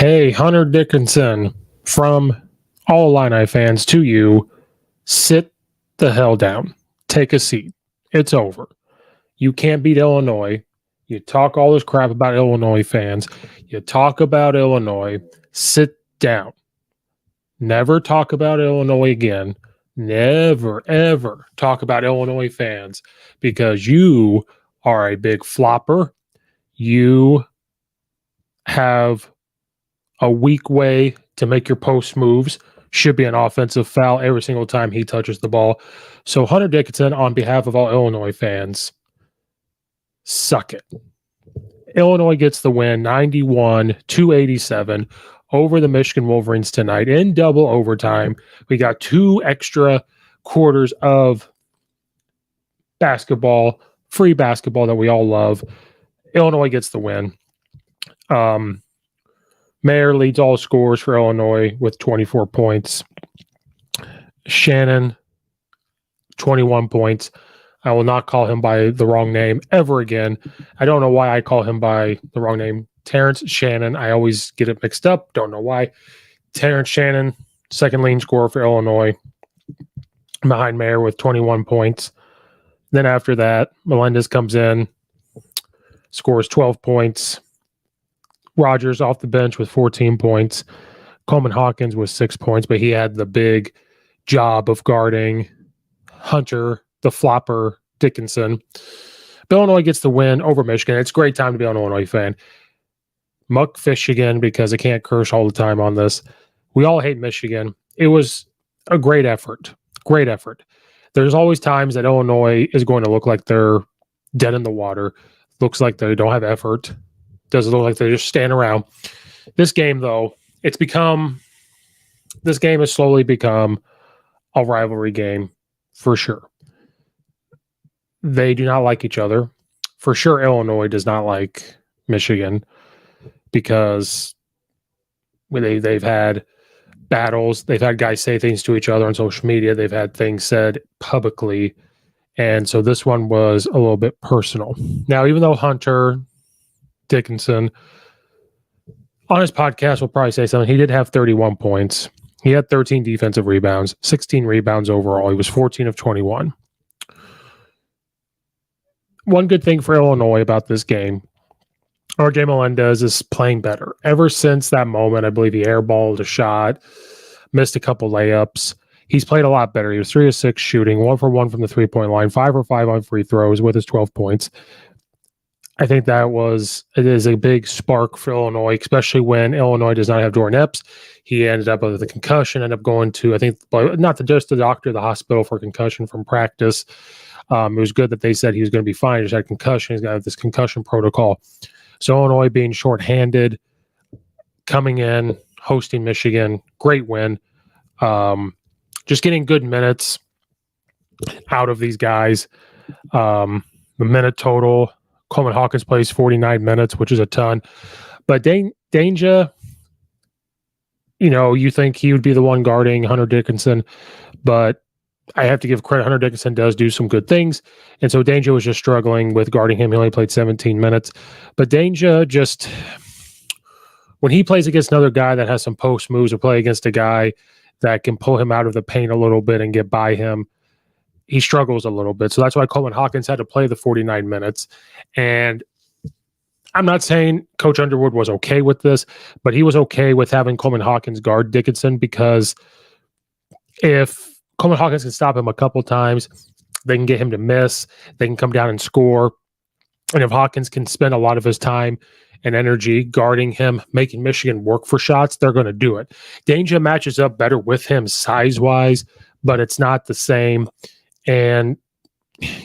Hey, Hunter Dickinson from all Illini fans to you, sit the hell down. Take a seat. It's over. You can't beat Illinois. You talk all this crap about Illinois fans. You talk about Illinois. Sit down. Never talk about Illinois again. Never, ever talk about Illinois fans because you are a big flopper. You have a weak way to make your post moves. Should be an offensive foul every single time he touches the ball. So Hunter Dickinson, on behalf of all Illinois fans, suck it. Illinois gets the win 91-87 over the Michigan Wolverines tonight in double overtime. We got 2 extra quarters of basketball, free basketball that we all love. Illinois gets the win. Mayer leads all scores for Illinois with 24 points. Shannon, 21 points. I will not call him by the wrong name ever again. I don't know why I call him by the wrong name. Terrence Shannon. I always get it mixed up. Don't know why. Terrence Shannon, second leading scorer for Illinois, behind Mayer with 21 points. Then after that, Melendez comes in, scores 12 points. Rogers off the bench with 14 points. Coleman Hawkins with 6 points, but he had the big job of guarding Hunter, the flopper, Dickinson. Illinois gets the win over Michigan. It's a great time to be an Illinois fan. Muck fish again because I can't curse all the time on this. We all hate Michigan. It was a great effort. Great effort. There's always times that Illinois is going to look like they're dead in the water. Looks like they don't have effort. Doesn't look like they just stand around. This game, though, this game has slowly become a rivalry game for sure. They do not like each other. For sure, Illinois does not like Michigan because they've had battles. They've had guys say things to each other on social media. They've had things said publicly. And so this one was a little bit personal. Now, even though Hunter Dickinson on his podcast will probably say something. He did have 31 points. He had 13 defensive rebounds, 16 rebounds overall. He was 14 of 21. One good thing for Illinois about this game, RJ Melendez is playing better. Ever since that moment, I believe he airballed a shot, missed a couple layups. He's played a lot better. He was 3 of 6 shooting, 1 for 1 from the three-point line, 5 for 5 on free throws with his 12 points. I think it is a big spark for Illinois, especially when Illinois does not have Jordan Epps. He ended up with a concussion, ended up going to, I think, not just the doctor, the hospital for concussion from practice. It was good that they said he was going to be fine. He just had concussion. He's got this concussion protocol. So Illinois being shorthanded, coming in, hosting Michigan, great win. Just getting good minutes out of these guys. The minute total, Coleman Hawkins plays 49 minutes, which is a ton. But Danger, you think he would be the one guarding Hunter Dickinson, but I have to give credit. Hunter Dickinson does do some good things. And so Danger was just struggling with guarding him. He only played 17 minutes. But Danger just, when he plays against another guy that has some post moves or play against a guy that can pull him out of the paint a little bit and get by him, he struggles a little bit. So that's why Coleman Hawkins had to play the 49 minutes. And I'm not saying Coach Underwood was okay with this, but he was okay with having Coleman Hawkins guard Dickinson because if Coleman Hawkins can stop him a couple times, they can get him to miss, they can come down and score. And if Hawkins can spend a lot of his time and energy guarding him, making Michigan work for shots, they're going to do it. Danger matches up better with him size-wise, but it's not the same. And,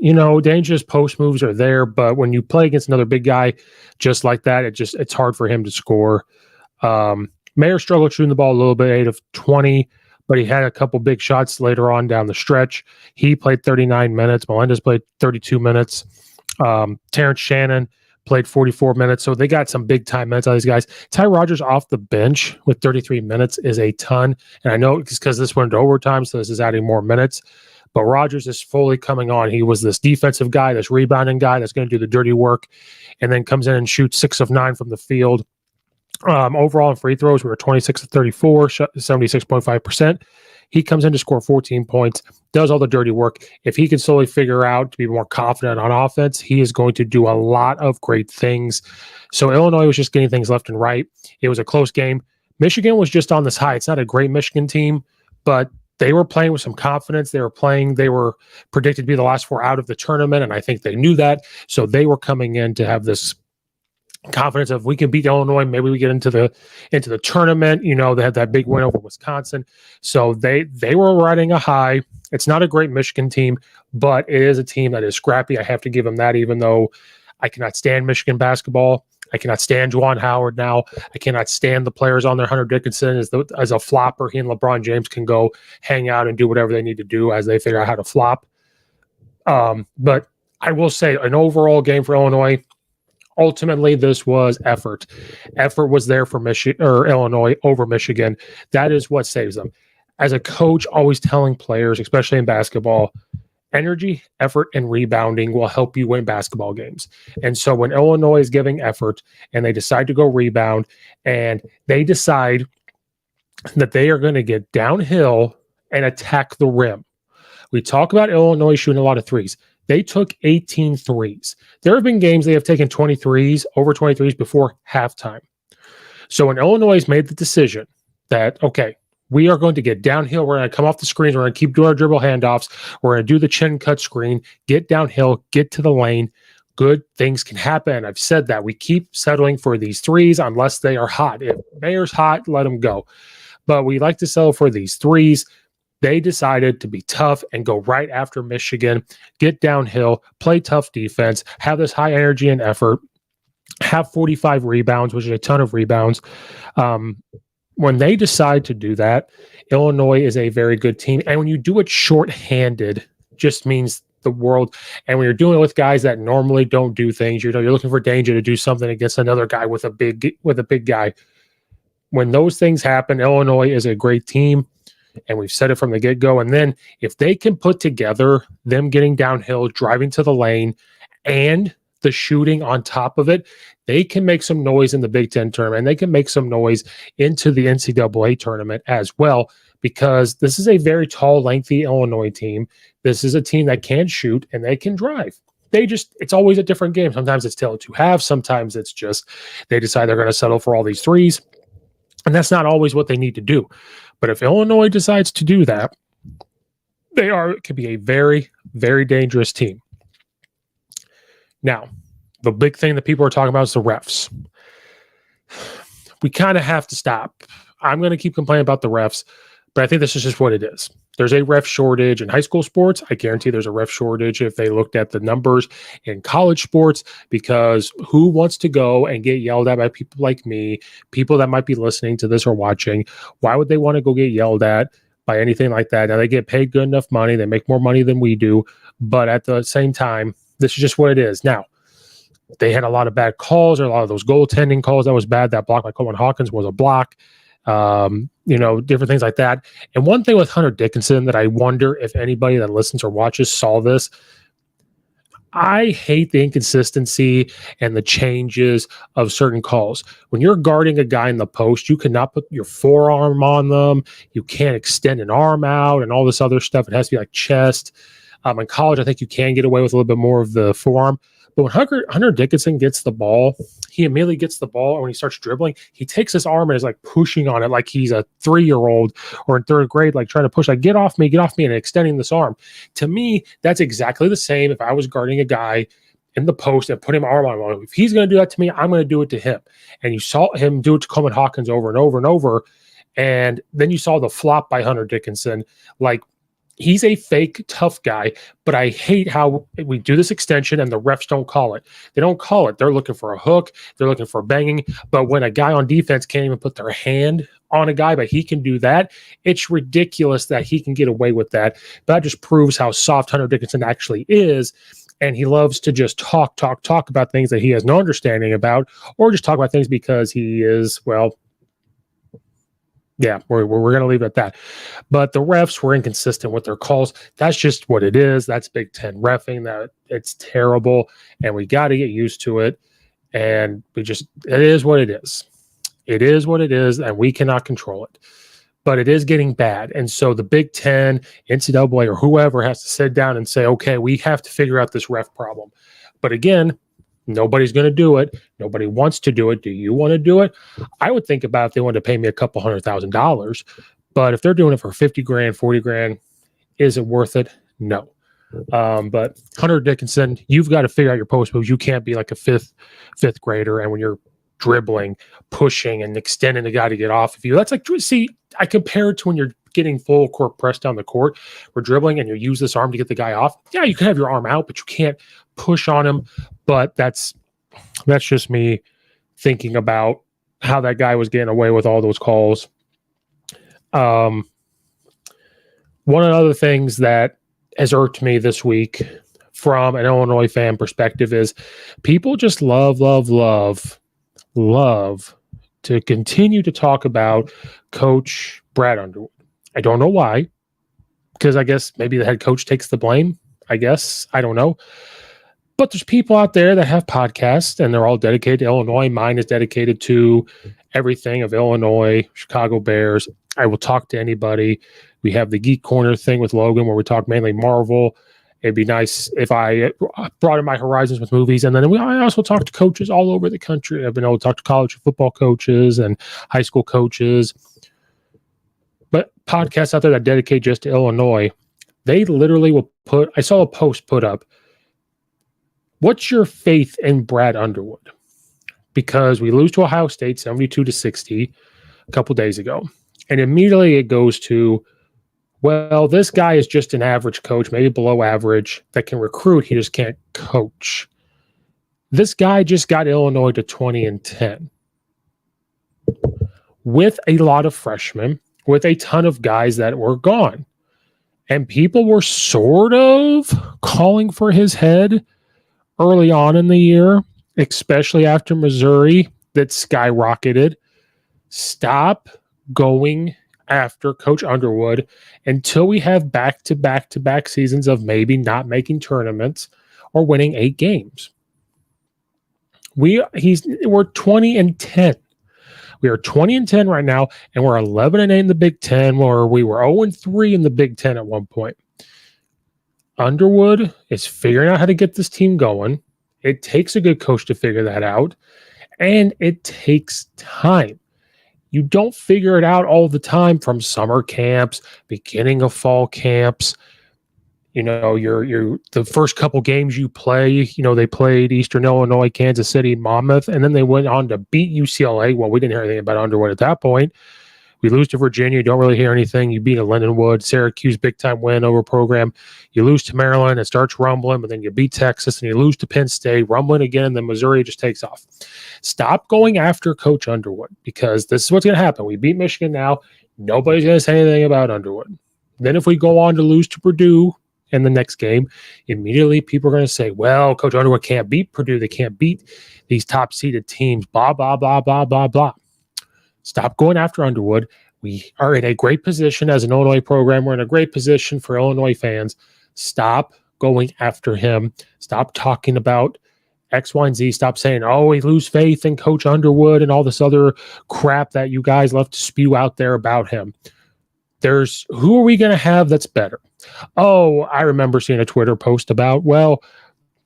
Danger's post moves are there, but when you play against another big guy just like that, it's hard for him to score. Mayer struggled shooting the ball a little bit, 8 of 20, but he had a couple big shots later on down the stretch. He played 39 minutes. Melendez played 32 minutes. Terrence Shannon played 44 minutes. So they got some big time minutes out of these guys. Ty Rogers off the bench with 33 minutes is a ton. And I know it's because this went to overtime, so this is adding more minutes. But Rogers is fully coming on. He was this defensive guy, this rebounding guy that's going to do the dirty work, and then comes in and shoots 6 of 9 from the field. Overall in free throws, we were 26 to 34, 76.5%. He comes in to score 14 points, does all the dirty work. If he can slowly figure out to be more confident on offense, he is going to do a lot of great things. So Illinois was just getting things left and right. It was a close game. Michigan was just on this high. It's not a great Michigan team, but they were playing with some confidence. They were predicted to be the last four out of the tournament, and I think they knew that. So they were coming in to have this confidence of we can beat Illinois, maybe we get into the tournament. They had that big win over Wisconsin, so they were riding a high. It's not a great Michigan team, but it is a team that is scrappy. I have to give them that, even though I cannot stand Michigan basketball. I cannot stand Juwan Howard now. I cannot stand the players on there. Hunter Dickinson as a flopper. He and LeBron James can go hang out and do whatever they need to do as they figure out how to flop. But I will say an overall game for Illinois. Ultimately, this was effort. Effort was there for Illinois over Michigan. That is what saves them. As a coach, always telling players, especially in basketball, energy, effort, and rebounding will help you win basketball games. And so when Illinois is giving effort and they decide to go rebound and they decide that they are going to get downhill and attack the rim. We talk about Illinois shooting a lot of threes. They took 18 threes. There have been games they have taken 23s, over 23s before halftime. So when Illinois made the decision that, okay, we are going to get downhill, we're going to come off the screens, we're going to keep doing our dribble handoffs, we're going to do the chin cut screen, get downhill, get to the lane, good things can happen. I've said that. We keep settling for these threes unless they are hot. If Mayer's hot, let them go. But we like to settle for these threes. They decided to be tough and go right after Michigan, get downhill, play tough defense, have this high energy and effort, have 45 rebounds, which is a ton of rebounds. When they decide to do that, Illinois is a very good team. And when you do it shorthanded, just means the world. And when you're doing it with guys that normally don't do things, you're looking for danger to do something against another guy with a big guy. When those things happen, Illinois is a great team. And we've said it from the get-go. And then if they can put together them getting downhill, driving to the lane, and the shooting on top of it, they can make some noise in the Big Ten tournament. And they can make some noise into the NCAA tournament as well, because this is a very tall, lengthy Illinois team. This is a team that can shoot and they can drive. It's always a different game. Sometimes it's tale of two halves. Sometimes it's just they decide they're going to settle for all these threes. And that's not always what they need to do. But if Illinois decides to do that, it could be a very, very dangerous team. Now, the big thing that people are talking about is the refs. We kind of have to stop. I'm going to keep complaining about the refs, but I think this is just what it is. There's a ref shortage in high school sports. I guarantee there's a ref shortage if they looked at the numbers in college sports, because who wants to go and get yelled at by people like me, people that might be listening to this or watching? Why would they want to go get yelled at by anything like that? Now, they get paid good enough money. They make more money than we do. But at the same time, this is just what it is. Now, they had a lot of bad calls, or a lot of those goaltending calls that was bad. That block by Coleman Hawkins was a block. Different things like that. And one thing with Hunter Dickinson that I wonder if anybody that listens or watches saw this, I hate the inconsistency and the changes of certain calls. When you're guarding a guy in the post, you cannot put your forearm on them. You can't extend an arm out and all this other stuff. It has to be like chest. In college, I think you can get away with a little bit more of the forearm. But when Hunter Dickinson gets the ball, he immediately gets the ball. And when he starts dribbling, he takes his arm and is like pushing on it like he's a 3-year-old or in third grade, like trying to push, like, get off me, and extending this arm. To me, that's exactly the same if I was guarding a guy in the post and put him arm on him. If he's going to do that to me, I'm going to do it to him. And you saw him do it to Coleman Hawkins over and over and over. And then you saw the flop by Hunter Dickinson. Like, he's a fake tough guy, but I hate how we do this extension and the refs don't call it. They don't call it. They're looking for a hook. They're looking for banging. But when a guy on defense can't even put their hand on a guy, but he can do that, it's ridiculous that he can get away with that. That just proves how soft Hunter Dickinson actually is. And he loves to just talk about things that he has no understanding about, or just talk about things because he is, well, yeah, we're going to leave it at that. But the refs were inconsistent with their calls. That's just what it is. That's Big Ten reffing. That it's terrible, and we got to get used to it. And it is what it is. It is what it is, and we cannot control it. But it is getting bad. And so the Big Ten, NCAA, or whoever has to sit down and say, okay, we have to figure out this ref problem. But again, nobody's going to do it. Nobody wants to do it. Do you want to do it? I would think about if they wanted to pay me a couple $100,000. But if they're doing it for 50 grand, 40 grand, is it worth it? No. But Hunter Dickinson, you've got to figure out your post moves. You can't be like a fifth grader. And when you're dribbling, pushing, and extending the guy to get off of you, that's like, see, I compare it to when you're getting full court press down the court, we're dribbling and you use this arm to get the guy off. Yeah, you can have your arm out, but you can't push on him. But that's just me thinking about how that guy was getting away with all those calls. One of the other things that has irked me this week from an Illinois fan perspective is people just love to continue to talk about Coach Brad Underwood. I don't know why, because I guess maybe the head coach takes the blame. I guess. I don't know. But there's people out there that have podcasts, and they're all dedicated to Illinois. Mine is dedicated to everything of Illinois, Chicago Bears. I will talk to anybody. We have the Geek Corner thing with Logan where we talk mainly Marvel. It'd be nice if I broaden my horizons with movies. And then I also talk to coaches all over the country. I've been able to talk to college football coaches and high school coaches. But podcasts out there that dedicate just to Illinois, they literally will put, I saw a post put up, what's your faith in Brad Underwood? Because we lose to Ohio State 72-60 a couple days ago. And immediately it goes to, well, this guy is just an average coach, maybe below average, that can recruit. He just can't coach. This guy just got Illinois to 20-10 with a lot of freshmen, with a ton of guys that were gone. And people were sort of calling for his head early on in the year, especially after Missouri, that skyrocketed. Stop going after Coach Underwood until we have back-to-back seasons of maybe not making tournaments or winning 8 games. We're 20-10. We are 20-10 right now, and we're 11-8 in the Big Ten, where we were 0-3 in the Big Ten at one point. Underwood is figuring out how to get this team going. It takes a good coach to figure that out, and it takes time. You don't figure it out all the time from summer camps, beginning of fall camps. You know, you're the first couple games you play, you know, they played Eastern Illinois, Kansas City, Monmouth, and then they went on to beat UCLA. Well, we didn't hear anything about Underwood at that point. We lose to Virginia. You don't really hear anything. You beat a Lindenwood, Syracuse, big-time win over program. You lose to Maryland. It starts rumbling, but then you beat Texas, and you lose to Penn State, rumbling again, and then Missouri just takes off. Stop going after Coach Underwood, because this is what's going to happen. We beat Michigan now. Nobody's going to say anything about Underwood. Then if we go on to lose to Purdue in the next game, immediately people are going to say, well, Coach Underwood can't beat Purdue. They can't beat these top-seeded teams, blah, blah, blah, blah, blah, blah. Stop going after Underwood. We are in a great position as an Illinois program. We're in a great position for Illinois fans. Stop going after him. Stop talking about X, Y, and Z. Stop saying, oh, we lose faith in Coach Underwood and all this other crap that you guys love to spew out there about him. Who are we going to have that's better? Oh, I remember seeing a Twitter post about, well,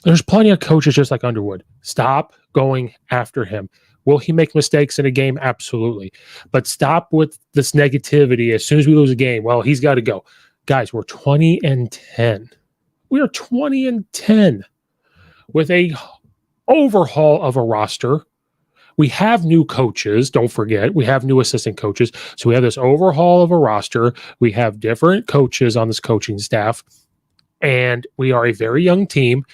there's plenty of coaches just like Underwood. Stop going after him. Will he make mistakes in a game? Absolutely. But stop with this negativity. As soon as we lose a game, well, he's got to go. Guys, we're 20-10. We are 20-10 with a overhaul of a roster. We have new coaches. Don't forget, we have new assistant coaches. So we have this overhaul of a roster. We have different coaches on this coaching staff. And we are a very young team.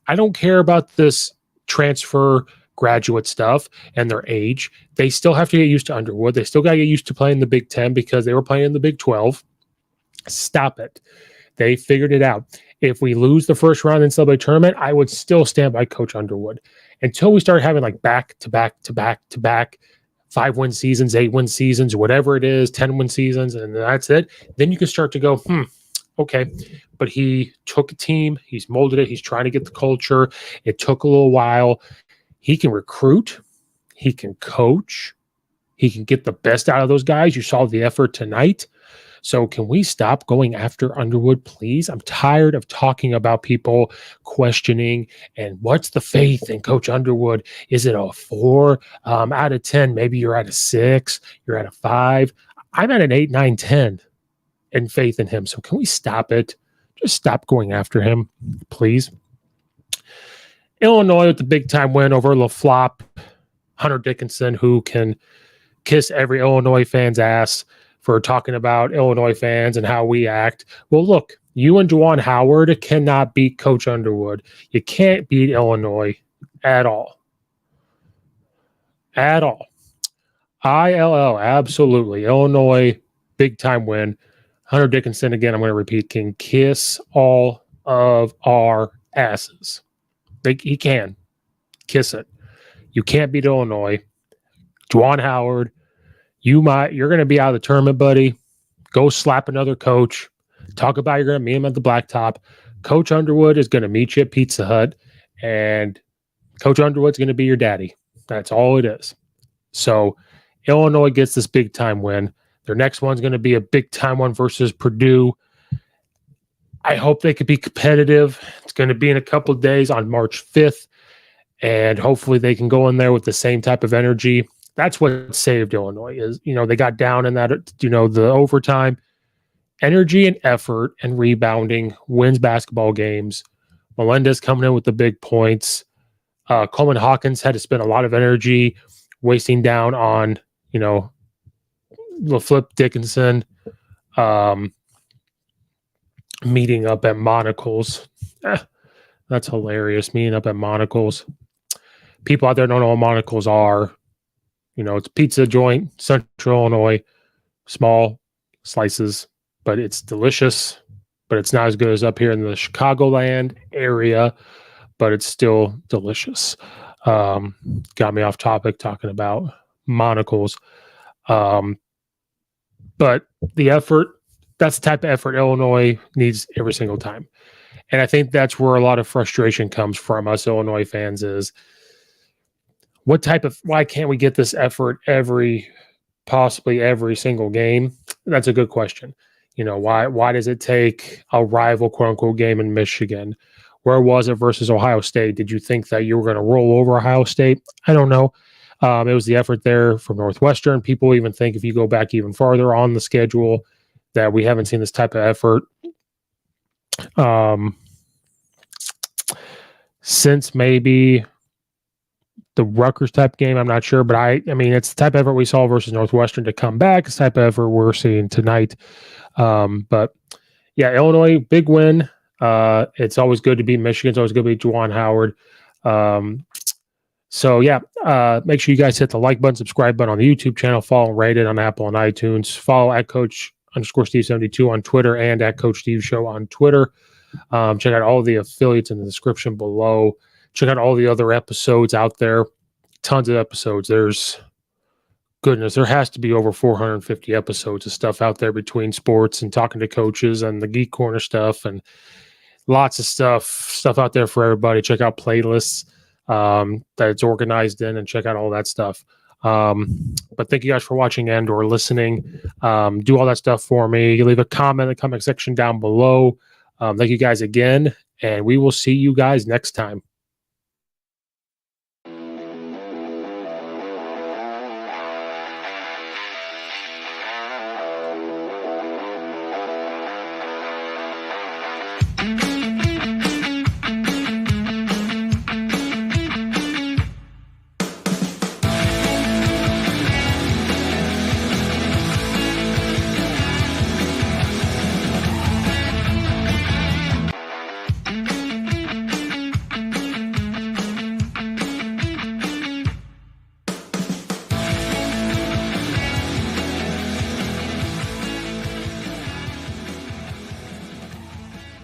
I don't care about this transfer graduate stuff and their age. They still have to get used to Underwood. They still got to get used to playing the Big Ten because they were playing in the Big 12. Stop it. They figured it out. If we lose the first round in the NCAA tournament, I would still stand by Coach Underwood until we start having like back-to-back 5-win seasons, 8-win seasons, whatever it is, 10-win seasons, and that's it. Then you can start to go, okay. But he took a team. He's molded it. He's trying to get the culture. It took a little while. He can recruit. He can coach. He can get the best out of those guys. You saw the effort tonight. So can we stop going after Underwood, please? I'm tired of talking about people questioning and what's the faith in Coach Underwood? Is it a 4 out of 10? Maybe you're at a 6, you're at a 5. I'm at an 8, 9, 10 in faith in him. So can we stop it? Just stop going after him, please. Illinois with the big time win over LaFlop. Hunter Dickinson, who can kiss every Illinois fan's ass for talking about Illinois fans and how we act. Well, look, you and Juwan Howard cannot beat Coach Underwood. You can't beat Illinois at all. At all. ILL, absolutely. Illinois, big time win. Hunter Dickinson, again, I'm going to repeat, can kiss all of our asses. He can. Kiss it. You can't beat Illinois. Juwan Howard, you're going to be out of the tournament, buddy. Go slap another coach. Talk about you're going to meet him at the blacktop. Coach Underwood is going to meet you at Pizza Hut, and Coach Underwood's going to be your daddy. That's all it is. So Illinois gets this big time win. Their next one's going to be a big time one versus Purdue. I hope they could be competitive. It's going to be in a couple of days on March 5th, and hopefully they can go in there with the same type of energy. That's what saved Illinois is, they got down in that, the overtime. Energy and effort and rebounding wins basketball games. Melendez coming in with the big points. Coleman Hawkins had to spend a lot of energy wasting down on, LaFlip Dickinson meeting up at Monocle's. That's hilarious, meeting up at Monocle's. People out there don't know what Monocle's are. It's a pizza joint, Central Illinois, small slices, but it's delicious. But it's not as good as up here in the Chicagoland area, but it's still delicious. Got me off topic talking about Monocle's. But the effort, that's the type of effort Illinois needs every single time. And I think that's where a lot of frustration comes from us Illinois fans is, why can't we get this effort possibly every single game? That's a good question. Why does it take a rival quote unquote game in Michigan? Where was it versus Ohio State? Did you think that you were going to roll over Ohio State? I don't know. It was the effort there from Northwestern. People even think if you go back even farther on the schedule that we haven't seen this type of effort since maybe the Rutgers type game. I'm not sure, but I mean, it's the type of effort we saw versus Northwestern to come back. It's the type of effort we're seeing tonight. But yeah, Illinois, big win. It's always good to beat Michigan. It's always good to beat Juwan Howard. So yeah, make sure you guys hit the like button, subscribe button on the YouTube channel, follow and rate it on Apple and iTunes. Follow at Coach_Steve72 on Twitter and at Coach Steve Show on Twitter. Check out all the affiliates in the description below. Check out all the other episodes out there. Tons of episodes. There has to be over 450 episodes of stuff out there between sports and talking to coaches and the Geek Corner stuff and lots of stuff out there for everybody. Check out playlists that it's organized in and check out all that stuff. But thank you guys for watching and or listening. Do all that stuff for me. You leave a comment in the comment section down below. Thank you guys again, and we will see you guys next time.